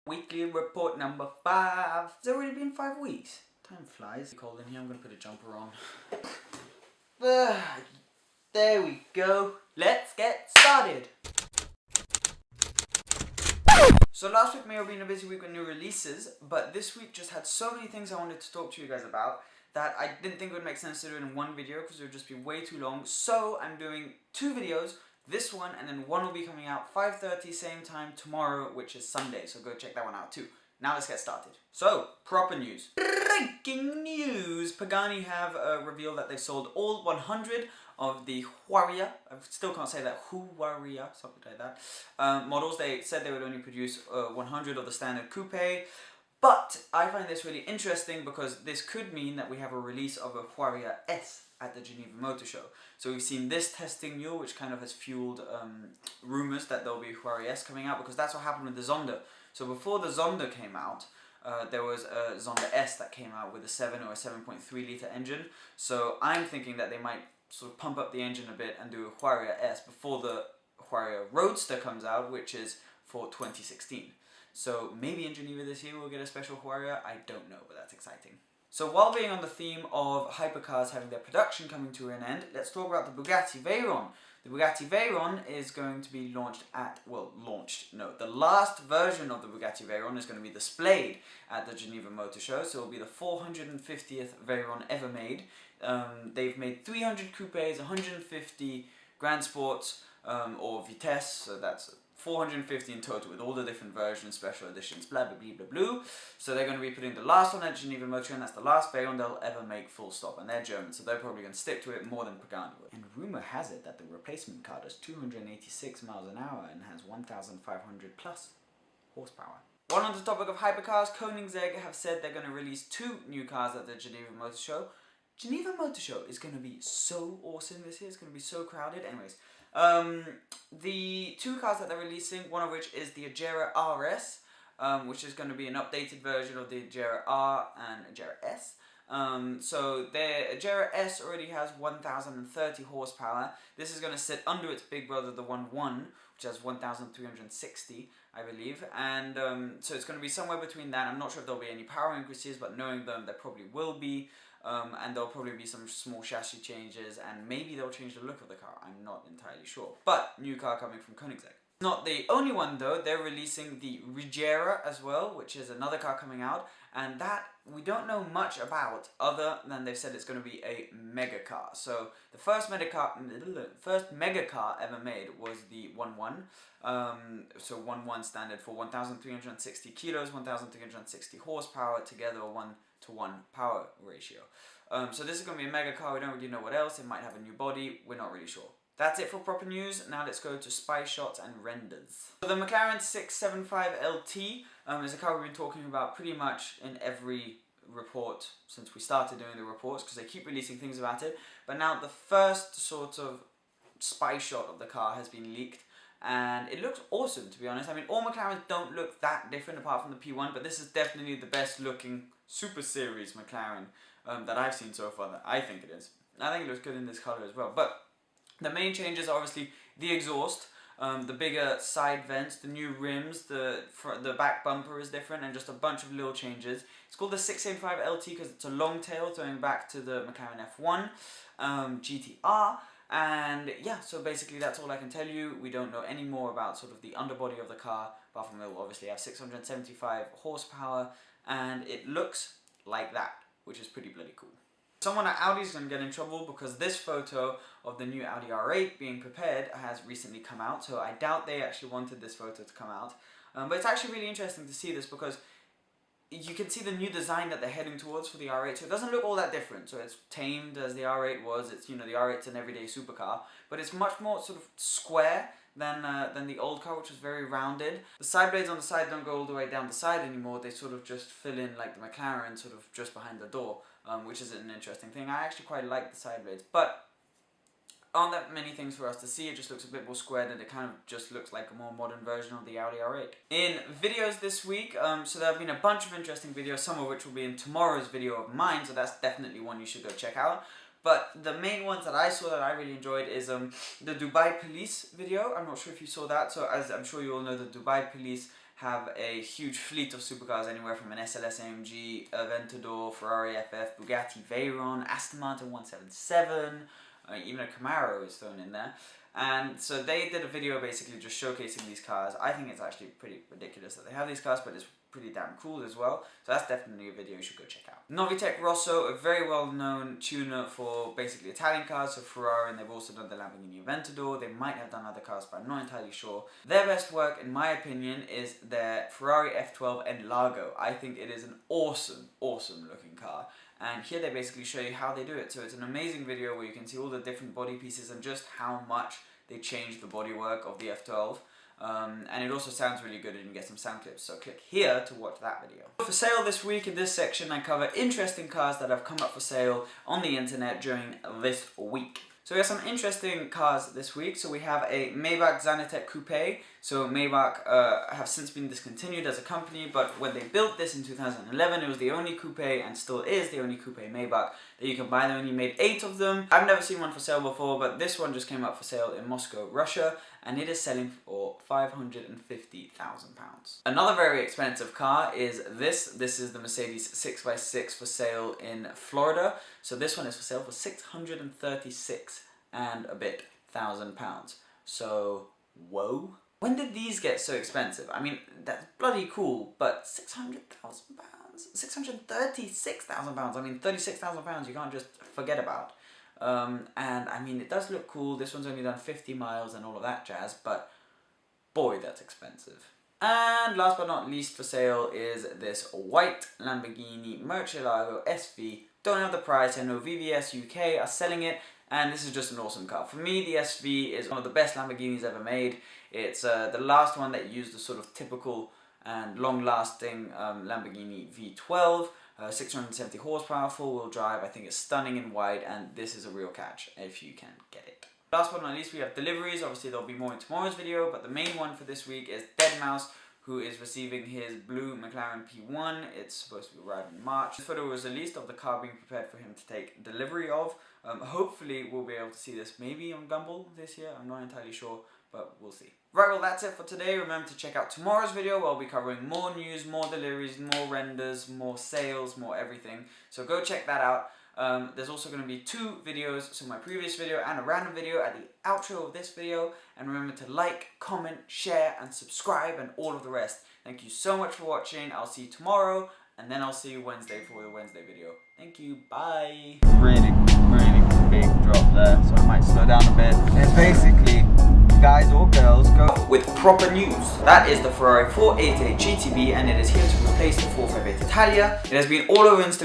Weekly report number 5. It's already been 5 weeks. Time flies. Cold in here, I'm going to put a jumper on. There we go. Let's get started. So last week may have been a busy week with new releases, but this week just had so many things I wanted to talk to you guys about that I didn't think it would make sense to do it in one video because it would just be way too long. So I'm doing 2 videos, this one and then one will be coming out 5:30 same time tomorrow, which is Sunday, so go check that one out too. Now let's get started. So, proper news. Breaking news! Pagani have revealed that they've sold all 100 of the Huayra, I still can't say that, Huayra, something like that, models. They said they would only produce 100 of the standard coupe, but I find this really interesting because this could mean that we have a release of a Huayra S at the Geneva Motor Show. So we've seen this testing mule, which kind of has fueled rumours that there'll be Huayra S coming out, because that's what happened with the Zonda. So before the Zonda came out, there was a Zonda S that came out with a 7 or a 7.3 litre engine. So I'm thinking that they might sort of pump up the engine a bit and do a Huayra S before the Huayra Roadster comes out, which is for 2016. So maybe in Geneva this year we'll get a special Huayra, I don't know, but that's exciting. So while being on the theme of hypercars having their production coming to an end, let's talk about the Bugatti Veyron. The Bugatti Veyron is going to be launched at, the last version of the Bugatti Veyron is going to be displayed at the Geneva Motor Show, so it will be the 450th Veyron ever made. They've made 300 coupes, 150 Grand Sports, or Vitesse, so that's 450 in total with all the different versions, special editions, blah blah blah blah blah. So they're going to be putting the last one at Geneva Motor, and that's the last Veyron they'll ever make, full stop. And they're German, so they're probably going to stick to it more than Pagani would. And rumour has it that the replacement car does 286 miles an hour and has 1,500 plus horsepower. While on the topic of hypercars, Koenigsegg have said they're going to release 2 new cars at the Geneva Motor Show. Geneva Motor Show is going to be so awesome this year, it's going to be so crowded. Anyways, the 2 cars that they're releasing, one of which is the Agera RS, which is going to be an updated version of the Agera R and Agera S. So the Agera S already has 1,030 horsepower. This is going to sit under its big brother, the 1.1, which has 1,360, I believe. And so it's going to be somewhere between that. I'm not sure if there'll be any power increases, but knowing them, there probably will be. And there'll probably be some small chassis changes, and maybe they'll change the look of the car. I'm not entirely sure. But new car coming from Koenigsegg. Not the only one though, they're releasing the Regera as well, which is another car coming out, and that we don't know much about other than they've said it's going to be a mega car. So the first mega car ever made was the 1.1. So 1.1 standard for 1,360 kilos, 1,360 horsepower, together a 1:1 power ratio. So this is going to be a mega car. We don't really know what else. It might have a new body. We're not really sure. That's it for proper news. Now let's go to spy shots and renders. So the Mclaren 675 LT is a car we've been talking about pretty much in every report since we started doing the reports, because they keep releasing things about it. But now the first sort of spy shot of the car has been leaked, and it looks awesome, to be honest. I mean, all McLarens don't look that different apart from the P1, but this is definitely the best looking Super Series McLaren that I've seen so far. That I think it is. I think it looks good in this colour as well. But the main changes are obviously the exhaust, the bigger side vents, the new rims, the back bumper is different, and just a bunch of little changes. It's called the 685 LT because it's a long tail, going back to the McLaren F1 GTR. And yeah, so basically that's all I can tell you. We don't know any more about sort of the underbody of the car, apart from it will obviously have 675 horsepower, and it looks like that, which is pretty bloody cool. Someone at Audi is going to get in trouble because this photo of the new Audi R8 being prepared has recently come out, so I doubt they actually wanted this photo to come out. But it's actually really interesting to see this because you can see the new design that they're heading towards for the R8, so it doesn't look all that different. So it's tamed as the R8 was. It's, you know, the R8's an everyday supercar, but it's much more sort of square than the old car, which was very rounded. The side blades on the side don't go all the way down the side anymore. They sort of just fill in like the McLaren, sort of just behind the door, which is an interesting thing. I actually quite like the side blades, but aren't that many things for us to see. It just looks a bit more squared, and it kind of just looks like a more modern version of the Audi R8. In videos this week, so there have been a bunch of interesting videos, some of which will be in tomorrow's video of mine, so that's definitely one you should go check out. But the main ones that I saw that I really enjoyed is the Dubai Police video. I'm not sure if you saw that. So as I'm sure you all know, the Dubai Police have a huge fleet of supercars, anywhere from an SLS AMG, Aventador, Ferrari FF, Bugatti Veyron, Aston Martin 177, even a Camaro is thrown in there. And so they did a video basically just showcasing these cars. I think it's actually pretty ridiculous that they have these cars, but it's pretty damn cool as well. So that's definitely a video you should go check out. Novitec Rosso, a very well-known tuner for basically Italian cars, so Ferrari, and they've also done the Lamborghini Aventador. They might have done other cars, but I'm not entirely sure. Their best work, in my opinion, is their Ferrari F12 Enlago. I think it is an awesome, awesome looking car. And here they basically show you how they do it. So it's an amazing video where you can see all the different body pieces and just how much they changed the bodywork of the F12. And it also sounds really good, and you get some sound clips. So click here to watch that video. For sale this week, in this section I cover interesting cars that have come up for sale on the internet during this week. So we have some interesting cars this week. So we have a Maybach Zanetec Coupe. So Maybach have since been discontinued as a company, but when they built this in 2011, it was the only coupe, and still is the only coupe Maybach that you can buy. They only made 8 of them. I've never seen one for sale before, but this one just came up for sale in Moscow, Russia, and it is selling for £550,000. Another very expensive car is this. This is the Mercedes 6x6 for sale in Florida. So this one is for sale for £636 and a bit thousand pounds. So, whoa. When did these get so expensive? I mean, that's bloody cool, but £600,000? £636,000. I mean, £36,000 you can't just forget about. And I mean, it does look cool. This one's only done 50 miles and all of that jazz, but boy, that's expensive. And last but not least for sale is this white Lamborghini Murcielago SV. Don't have the price. I know VVS UK are selling it, and this is just an awesome car. For me, the SV is one of the best Lamborghinis ever made. It's the last one that used the sort of typical and long-lasting Lamborghini V12. 670 horsepower, four-wheel drive. I think it's stunning in white, and this is a real catch if you can get it. Last but not least, we have deliveries. Obviously, there'll be more in tomorrow's video, but the main one for this week is Deadmau5, who is receiving his blue McLaren P1. It's supposed to be arriving in March. This photo was released of the car being prepared for him to take delivery of. Hopefully, we'll be able to see this maybe on Gumball this year. I'm not entirely sure, but we'll see. Right, well, that's it for today. Remember to check out tomorrow's video where I'll be covering more news, more deliveries, more renders, more sales, more everything. So go check that out. There's also going to be 2 videos, so my previous video and a random video at the outro of this video. And remember to like, comment, share, and subscribe, and all of the rest. Thank you so much for watching. I'll see you tomorrow, and then I'll see you Wednesday for the Wednesday video. Thank you, bye. Really, really big drop there, so I might slow down a bit. It's basically, guys or girls, go with proper news. That is the Ferrari 488 GTB, and it is here to replace the 458 Italia. It has been all over Instagram.